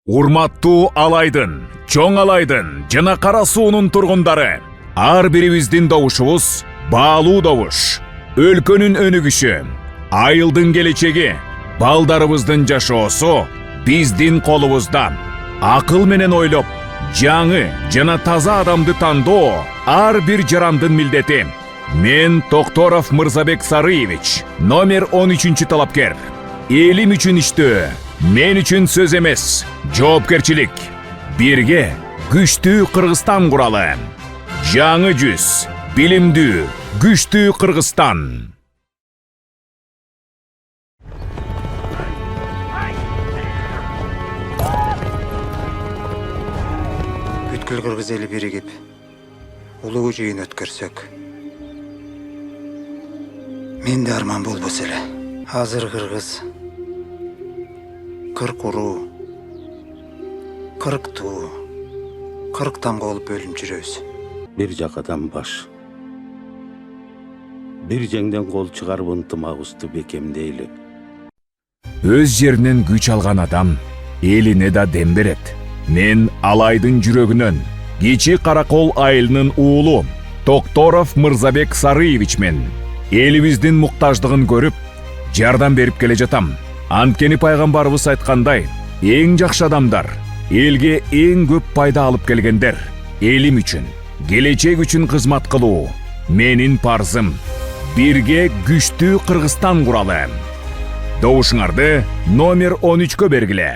Урматтуу Алайдын, Чоң Алайдын жана Кара суунун тургундары, ар бирибиздин добушубуз баалуу добуш. Өлкөнүн өнүгүшү, айылдын келечеги, балдарыбыздын жашоосу биздин колубузда. Акыл менен ойлоп, жаңы жана таза адамды тандоо ар бир жарандын милдети. Мен Токторов Мырзабек Сарыевич, номер 13 талапкер. Элим үчүн иштөө, мен үчүн сөз эмес, жоопкерчилик. Бирге күчтүү Кыргызстан куралы. Жаңы жүз, билимдүү, күчтүү Кыргызстан. Бүткүл кыргыз эли биригип, улуу жыйын өткөрсөк. Менде арман болбосо эле. Азыр кыргыз 40 уруу, 40 туу, 40 тамга болуп бөлүнүп жүрөбүз. Бир жакадан баш, бир жеңден кол чыгарып ынтымагыбызды бекемдейли. Өз жеринен күч алган адам элине да дем берет. Мен Алайдын жүрөгүнөн Кичи Каракол айылынын уулу Токторов Мырзабек Сарыевичмен элибиздин муктаждыгын көрүп, жардам берип келе жатам. Анткени пайгамбарыбыз айткандай, эң жакшы адамдар элге эң көп пайда алып келгендер. Элим үчүн, келечек үчүн кызмат кылуу менин парзым. Бирге күчтүү Кыргызстан куралы. Добушуңарды номер 13-кө бергиле.